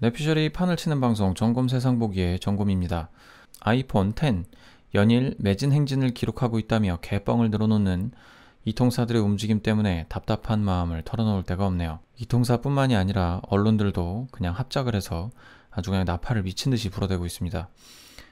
뇌피셜이 판을 치는 방송 점검 세상 보기의 점검입니다. 아이폰 10 연일 매진 행진을 기록하고 있다며 개뻥을 늘어놓는 이통사들의 움직임 때문에 답답한 마음을 털어놓을 데가 없네요. 이통사뿐만이 아니라 언론들도 그냥 합작을 해서 아주 그냥 나팔을 미친 듯이 불어대고 있습니다.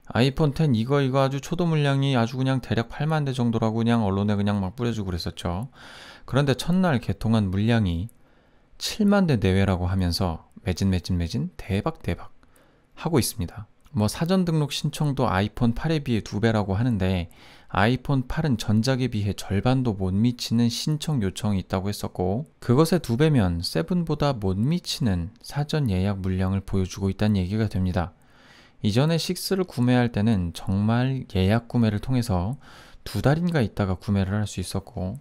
아이폰 10 이거 아주 초도 물량이 아주 그냥 대략 8만 대 정도라고 그냥 언론에 그냥 막 뿌려주고 그랬었죠. 그런데 첫날 개통한 물량이 7만 대 내외라고 하면서 매진 대박 하고 있습니다. 뭐 사전 등록 신청도 아이폰 8에 비해 2배라고 하는데 아이폰 8은 전작에 비해 절반도 못 미치는 신청 요청이 있다고 했었고, 그것의 2배면 7보다 못 미치는 사전 예약 물량을 보여주고 있다는 얘기가 됩니다. 이전에 6를 구매할 때는 정말 예약 구매를 통해서 2달인가 있다가 구매를 할 수 있었고,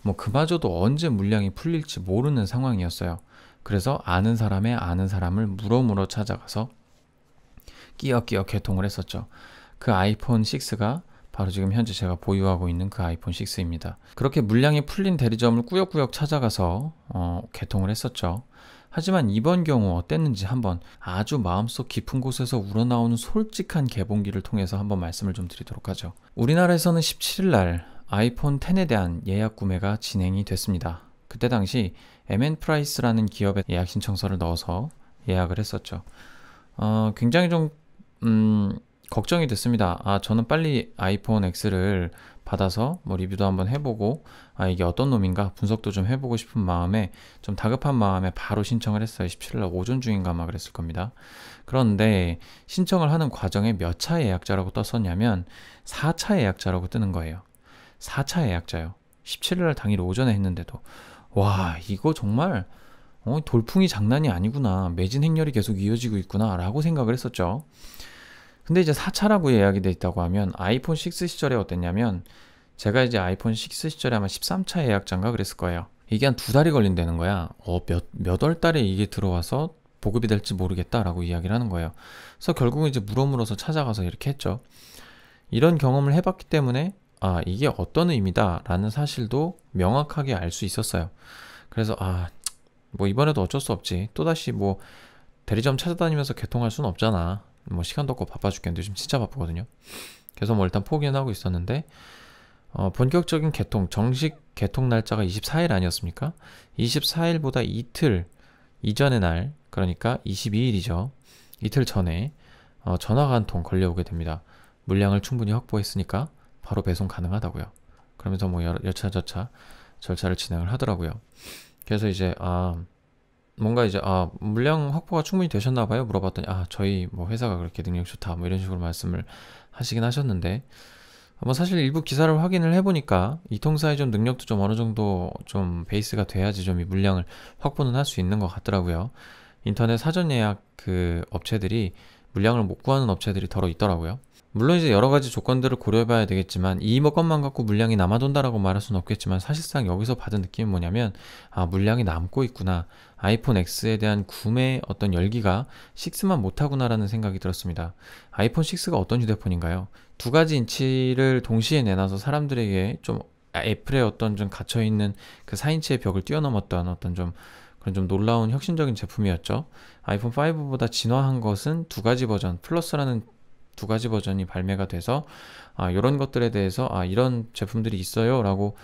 뭐 그마저도 언제 물량이 풀릴지 모르는 상황이었어요. 그래서 아는 사람의 아는 사람을 물어 찾아가서 끼어 개통을 했었죠. 그 아이폰 6가 바로 지금 현재 제가 보유하고 있는 그 아이폰 6입니다. 그렇게 물량이 풀린 대리점을 꾸역꾸역 찾아가서 개통을 했었죠. 하지만 이번 경우 어땠는지 한번 아주 마음속 깊은 곳에서 우러나오는 솔직한 개봉기를 통해서 한번 말씀을 좀 드리도록 하죠. 우리나라에서는 17일 날 아이폰 10에 대한 예약 구매가 진행이 됐습니다. 그때 당시 MN프라이스라는 기업에 예약 신청서를 넣어서 예약을 했었죠. 굉장히 좀 걱정이 됐습니다. 저는 빨리 아이폰 X를 받아서 뭐 리뷰도 한번 해보고 이게 어떤 놈인가 분석도 좀 해보고 싶은 마음에, 좀 다급한 마음에 바로 신청을 했어요. 17일 오전 중인가 막 그랬을 겁니다. 그런데 신청을 하는 과정에 몇 차 예약자라고 떴었냐면 4차 예약자라고 뜨는 거예요. 4차 예약자요. 17일 당일 오전에 했는데도 와, 이거 정말 돌풍이 장난이 아니구나, 매진 행렬이 계속 이어지고 있구나 라고 생각을 했었죠. 근데 이제 4차라고 예약이 돼 있다고 하면 아이폰 6 시절에 어땠냐면, 제가 이제 아이폰 6 시절에 아마 13차 예약자인가 그랬을 거예요. 이게 한 2달이 걸린다는 거야. 몇 월 달에 이게 들어와서 보급이 될지 모르겠다라고 이야기를 하는 거예요. 그래서 결국은 이제 물어서 찾아가서 이렇게 했죠. 이런 경험을 해봤기 때문에 이게 어떤 의미다 라는 사실도 명확하게 알 수 있었어요. 그래서 뭐 이번에도 어쩔 수 없지, 또다시 뭐 대리점 찾아다니면서 개통할 수는 없잖아, 뭐 시간도 없고 바빠 죽겠는데 요즘 진짜 바쁘거든요. 그래서 뭐 일단 포기는 하고 있었는데, 본격적인 개통, 정식 개통 날짜가 24일 아니었습니까? 24일보다 이틀 이전의 날, 그러니까 22일이죠. 이틀 전에 전화가 한 통 걸려오게 됩니다. 물량을 충분히 확보했으니까 바로 배송 가능하다고요. 그러면서 뭐 여차저차 절차를 진행을 하더라고요. 그래서 이제 뭔가 이제 물량 확보가 충분히 되셨나봐요 물어봤더니 저희 뭐 회사가 그렇게 능력이 좋다 뭐 이런 식으로 말씀을 하시긴 하셨는데, 뭐 사실 일부 기사를 확인을 해보니까 이 통사의 좀 능력도 좀 어느 정도 좀 베이스가 돼야지 좀 이 물량을 확보는 할 수 있는 것 같더라고요. 인터넷 사전 예약 그 업체들이 물량을 못 구하는 업체들이 더러 있더라고요. 물론 이제 여러 가지 조건들을 고려해봐야 되겠지만 이 것만 갖고 물량이 남아돈다라고 말할 수는 없겠지만, 사실상 여기서 받은 느낌은 뭐냐면 물량이 남고 있구나, 아이폰 X에 대한 구매 어떤 열기가 6만 못하구나라는 생각이 들었습니다. 아이폰 6가 어떤 휴대폰인가요? 2가지 인치를 동시에 내놔서 사람들에게 좀 애플의 어떤 좀 갇혀있는 그 4인치의 벽을 뛰어넘었던 어떤 좀 그런 좀 놀라운 혁신적인 제품이었죠. 아이폰 5보다 진화한 것은 2가지 버전 플러스라는 2가지 버전이 발매가 돼서 이런 것들에 대해서 이런 제품들이 있어요 라고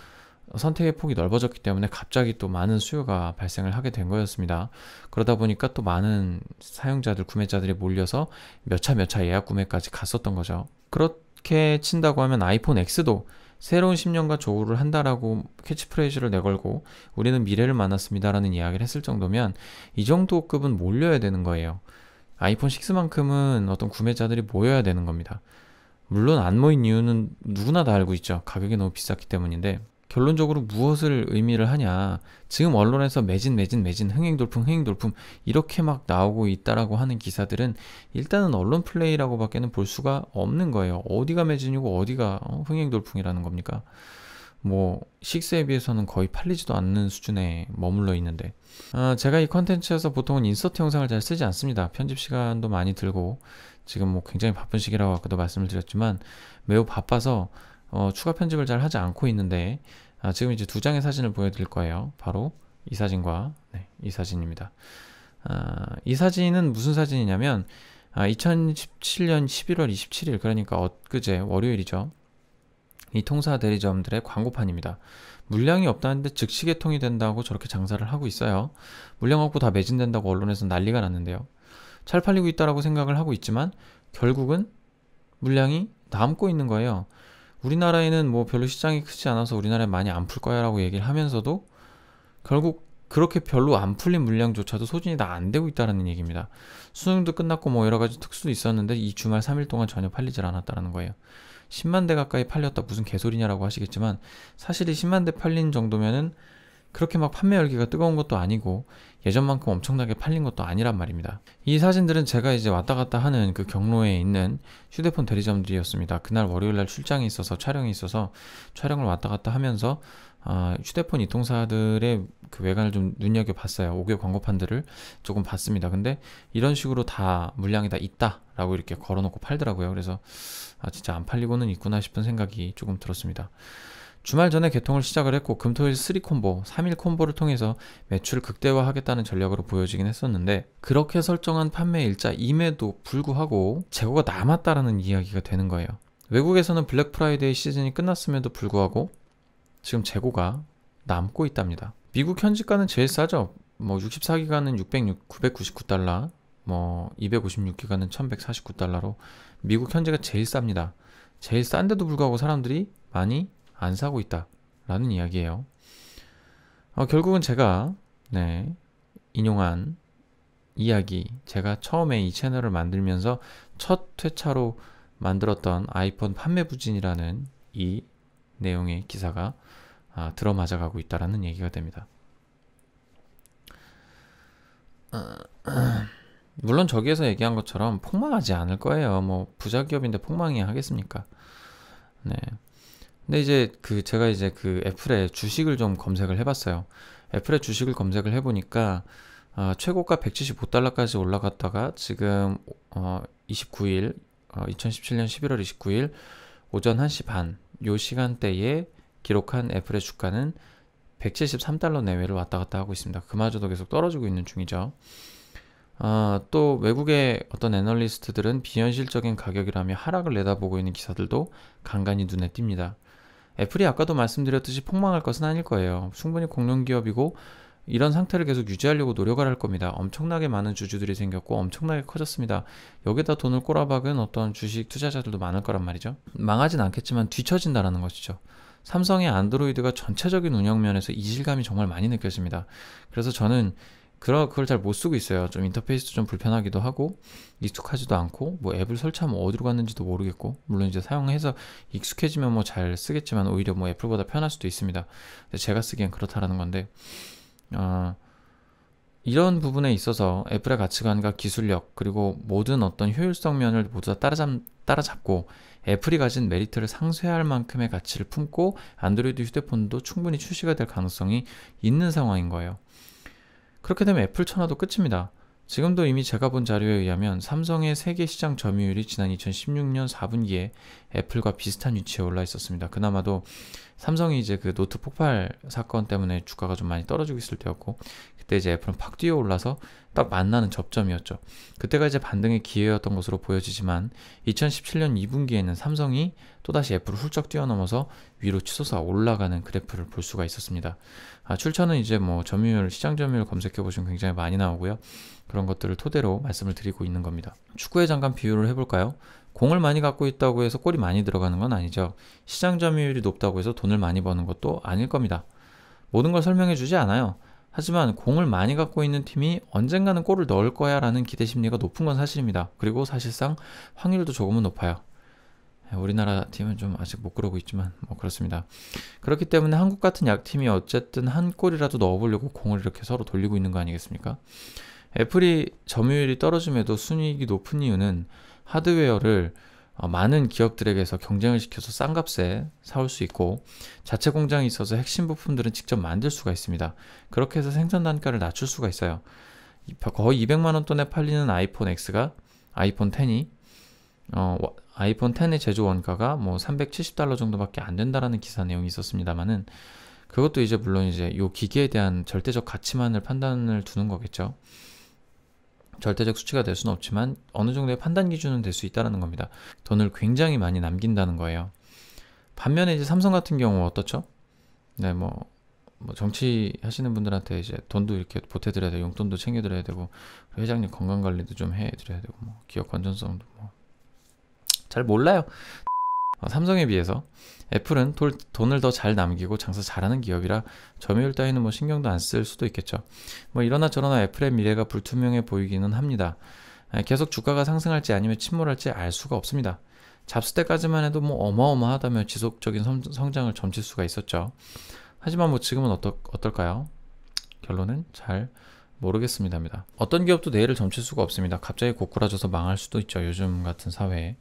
선택의 폭이 넓어졌기 때문에 갑자기 또 많은 수요가 발생을 하게 된 거였습니다. 그러다 보니까 또 많은 사용자들, 구매자들이 몰려서 몇 차 예약 구매까지 갔었던 거죠. 그렇게 친다고 하면 아이폰 X도 새로운 10년과 조우를 한다라고 캐치프레이즈를 내걸고 우리는 미래를 만났습니다라는 이야기를 했을 정도면 이 정도 급은 몰려야 되는 거예요. 아이폰 6만큼은 어떤 구매자들이 모여야 되는 겁니다. 물론 안 모인 이유는 누구나 다 알고 있죠. 가격이 너무 비쌌기 때문인데, 결론적으로 무엇을 의미를 하냐, 지금 언론에서 매진 흥행돌풍 이렇게 막 나오고 있다라고 하는 기사들은 일단은 언론 플레이라고 밖에는 볼 수가 없는 거예요. 어디가 매진이고 어디가 흥행돌풍이라는 겁니까? 뭐 6에 비해서는 거의 팔리지도 않는 수준에 머물러 있는데, 제가 이 컨텐츠에서 보통은 인서트 영상을 잘 쓰지 않습니다. 편집 시간도 많이 들고 지금 뭐 굉장히 바쁜 시기라고 아까도 말씀을 드렸지만 매우 바빠서 추가 편집을 잘 하지 않고 있는데, 지금 이제 2장의 사진을 보여드릴 거예요. 바로 이 사진과 이 사진입니다. 이 사진은 무슨 사진이냐면 2017년 11월 27일, 그러니까 엊그제 월요일이죠. 이 통사 대리점들의 광고판입니다. 물량이 없다는데 즉시 개통이 된다고 저렇게 장사를 하고 있어요. 물량 없고 다 매진된다고 언론에서 난리가 났는데요. 잘 팔리고 있다라고 생각을 하고 있지만 결국은 물량이 남고 있는 거예요. 우리나라에는 뭐 별로 시장이 크지 않아서 우리나라에 많이 안 풀 거야 라고 얘기를 하면서도 결국 그렇게 별로 안 풀린 물량조차도 소진이 다 안 되고 있다는 얘기입니다. 수능도 끝났고 뭐 여러 가지 특수도 있었는데 이 주말 3일 동안 전혀 팔리질 않았다는 거예요. 10만 대 가까이 팔렸다 무슨 개소리냐라고 하시겠지만 사실 이 10만 대 팔린 정도면은 그렇게 막 판매 열기가 뜨거운 것도 아니고 예전만큼 엄청나게 팔린 것도 아니란 말입니다. 이 사진들은 제가 이제 왔다 갔다 하는 그 경로에 있는 휴대폰 대리점들이었습니다. 그날 월요일날 출장이 있어서 촬영이 있어서 촬영을 왔다 갔다 하면서 휴대폰 이통사들의 그 외관을 좀 눈여겨봤어요. 5개 광고판들을 조금 봤습니다. 근데 이런 식으로 다 물량이 다 있다 라고 이렇게 걸어놓고 팔더라고요. 그래서 진짜 안 팔리고는 있구나 싶은 생각이 조금 들었습니다. 주말 전에 개통을 시작을 했고 금토일 3콤보, 3일 콤보를 통해서 매출을 극대화하겠다는 전략으로 보여지긴 했었는데 그렇게 설정한 판매 일자임에도 불구하고 재고가 남았다라는 이야기가 되는 거예요. 외국에서는 블랙 프라이데이 시즌이 끝났음에도 불구하고 지금 재고가 남고 있답니다. 미국 현지가는 제일 싸죠. 뭐 64기가는 999달러, 뭐 256기가는 1149달러로 미국 현지가 제일 쌉니다. 제일 싼데도 불구하고 사람들이 많이 안 사고 있다라는 이야기예요. 결국은 제가 인용한 이야기, 제가 처음에 이 채널을 만들면서 첫 회차로 만들었던 아이폰 판매 부진이라는 이 내용의 기사가 들어맞아가고 있다라는 얘기가 됩니다. 물론 저기에서 얘기한 것처럼 폭망하지 않을 거예요. 뭐 부자 기업인데 폭망이 하겠습니까? 네. 근데 이제 제가 이제 애플의 주식을 좀 검색을 해봤어요. 애플의 주식을 검색을 해보니까 최고가 175달러까지 올라갔다가 지금 29일 2017년 11월 29일 오전 1시 반 요 시간대에 기록한 애플의 주가는 173달러 내외를 왔다 갔다 하고 있습니다. 그마저도 계속 떨어지고 있는 중이죠. 또 외국의 어떤 애널리스트들은 비현실적인 가격이라며 하락을 내다보고 있는 기사들도 간간히 눈에 띕니다. 애플이 아까도 말씀드렸듯이 폭망할 것은 아닐 거예요. 충분히 공룡기업이고 이런 상태를 계속 유지하려고 노력을 할 겁니다. 엄청나게 많은 주주들이 생겼고 엄청나게 커졌습니다. 여기다 돈을 꼬라박은 어떤 주식 투자자들도 많을 거란 말이죠. 망하진 않겠지만 뒤처진다라는 것이죠. 삼성의 안드로이드가 전체적인 운영면에서 이질감이 정말 많이 느껴집니다. 그래서 저는 그걸 잘 못 쓰고 있어요. 좀 인터페이스도 좀 불편하기도 하고 익숙하지도 않고 뭐 앱을 설치하면 어디로 갔는지도 모르겠고 물론 이제 사용해서 익숙해지면 뭐 잘 쓰겠지만 오히려 뭐 애플보다 편할 수도 있습니다. 근데 제가 쓰기엔 그렇다라는 건데 이런 부분에 있어서 애플의 가치관과 기술력 그리고 모든 어떤 효율성 면을 모두 다 따라잡고 애플이 가진 메리트를 상쇄할 만큼의 가치를 품고 안드로이드 휴대폰도 충분히 출시가 될 가능성이 있는 상황인 거예요. 그렇게 되면 애플 천하도 끝입니다. 지금도 이미 제가 본 자료에 의하면 삼성의 세계 시장 점유율이 지난 2016년 4분기에 애플과 비슷한 위치에 올라 있었습니다. 그나마도 삼성이 이제 노트 폭발 사건 때문에 주가가 좀 많이 떨어지고 있을 때였고 그때 이제 애플은 팍 뛰어 올라서 딱 만나는 접점이었죠. 그때가 이제 반등의 기회였던 것으로 보여지지만 2017년 2분기에는 삼성이 또다시 애플을 훌쩍 뛰어넘어서 위로 치솟아 올라가는 그래프를 볼 수가 있었습니다. 출처는 이제 뭐 점유율, 시장 점유율 검색해 보시면 굉장히 많이 나오고요. 그런 것들을 토대로 말씀을 드리고 있는 겁니다. 축구에 잠깐 비유를 해볼까요? 공을 많이 갖고 있다고 해서 골이 많이 들어가는 건 아니죠. 시장 점유율이 높다고 해서 돈을 많이 버는 것도 아닐 겁니다. 모든 걸 설명해 주지 않아요. 하지만 공을 많이 갖고 있는 팀이 언젠가는 골을 넣을 거야 라는 기대 심리가 높은 건 사실입니다. 그리고 사실상 확률도 조금은 높아요. 우리나라 팀은 좀 아직 못 그러고 있지만 뭐 그렇습니다. 그렇기 때문에 한국 같은 약팀이 어쨌든 한 골이라도 넣어보려고 공을 이렇게 서로 돌리고 있는 거 아니겠습니까? 애플이 점유율이 떨어짐에도 순이익이 높은 이유는 하드웨어를 많은 기업들에게서 경쟁을 시켜서 싼 값에 사올 수 있고 자체 공장이 있어서 핵심 부품들은 직접 만들 수가 있습니다. 그렇게 해서 생산 단가를 낮출 수가 있어요. 거의 200만원 돈에 팔리는 아이폰 X가 아이폰 10이 아이폰 10의 제조 원가가 뭐 370달러 정도밖에 안 된다라는 기사 내용이 있었습니다만은 그것도 이제 물론 이제 요 기계에 대한 절대적 가치만을 판단을 두는 거겠죠. 절대적 수치가 될 수는 없지만 어느 정도의 판단 기준은 될 수 있다는 겁니다. 돈을 굉장히 많이 남긴다는 거예요. 반면에 이제 삼성 같은 경우 어떻죠? 네, 뭐 정치 하시는 분들한테 이제 돈도 이렇게 보태드려야 되고 용돈도 챙겨드려야 되고 회장님 건강관리도 좀 해드려야 되고 뭐 기업 건전성도 뭐 잘 몰라요. 삼성에 비해서 애플은 돈을 더 잘 남기고 장사 잘하는 기업이라 점유율 따위는 뭐 신경도 안 쓸 수도 있겠죠. 뭐 이러나 저러나 애플의 미래가 불투명해 보이기는 합니다. 계속 주가가 상승할지 아니면 침몰할지 알 수가 없습니다. 잡스 때까지만 해도 뭐 어마어마하다며 지속적인 성장을 점칠 수가 있었죠. 하지만 뭐 지금은 어떨까요? 결론은 잘 모르겠습니다입니다. 어떤 기업도 내일을 점칠 수가 없습니다. 갑자기 고꾸라져서 망할 수도 있죠. 요즘 같은 사회에.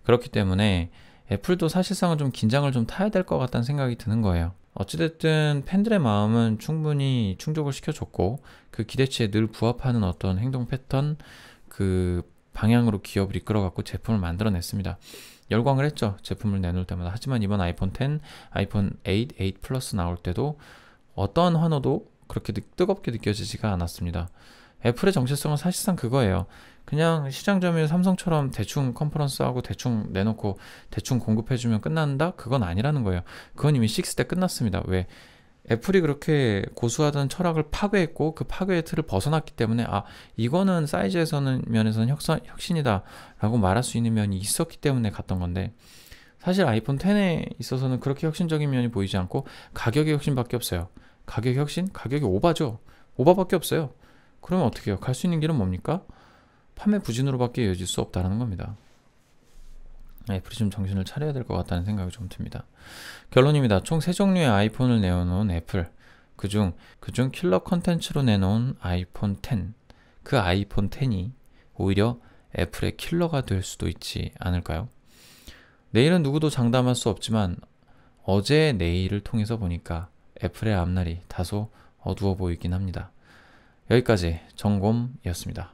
그렇기 때문에 애플도 사실상은 좀 긴장을 좀 타야 될 것 같다는 생각이 드는 거예요. 어찌됐든 팬들의 마음은 충분히 충족을 시켜줬고 그 기대치에 늘 부합하는 어떤 행동 패턴 그 방향으로 기업을 이끌어갖고 제품을 만들어냈습니다. 열광을 했죠. 제품을 내놓을 때마다. 하지만 이번 아이폰 10, 아이폰 8, 8 플러스 나올 때도 어떠한 환호도 그렇게 뜨겁게 느껴지지가 않았습니다. 애플의 정체성은 사실상 그거예요. 그냥 시장 점유율 삼성처럼 대충 컨퍼런스하고 대충 내놓고 대충 공급해주면 끝난다? 그건 아니라는 거예요. 그건 이미 6 때 끝났습니다. 왜? 애플이 그렇게 고수하던 철학을 파괴했고 그 파괴의 틀을 벗어났기 때문에 이거는 사이즈에서는 면에서는 혁신이다 라고 말할 수 있는 면이 있었기 때문에 갔던 건데 사실 아이폰 10에 있어서는 그렇게 혁신적인 면이 보이지 않고 가격의 혁신밖에 없어요. 가격 혁신? 가격이 오바죠. 오바밖에 없어요. 그러면 어떻게 해요? 갈 수 있는 길은 뭡니까? 판매 부진으로밖에 이어질 수 없다는 겁니다. 애플이 좀 정신을 차려야 될 것 같다는 생각이 좀 듭니다. 결론입니다. 총 3종류의 아이폰을 내어놓은 애플, 그중 킬러 컨텐츠로 내놓은 아이폰 10, 그 아이폰 10이 오히려 애플의 킬러가 될 수도 있지 않을까요? 내일은 누구도 장담할 수 없지만 어제의 내일을 통해서 보니까 애플의 앞날이 다소 어두워 보이긴 합니다. 여기까지 정곰이었습니다.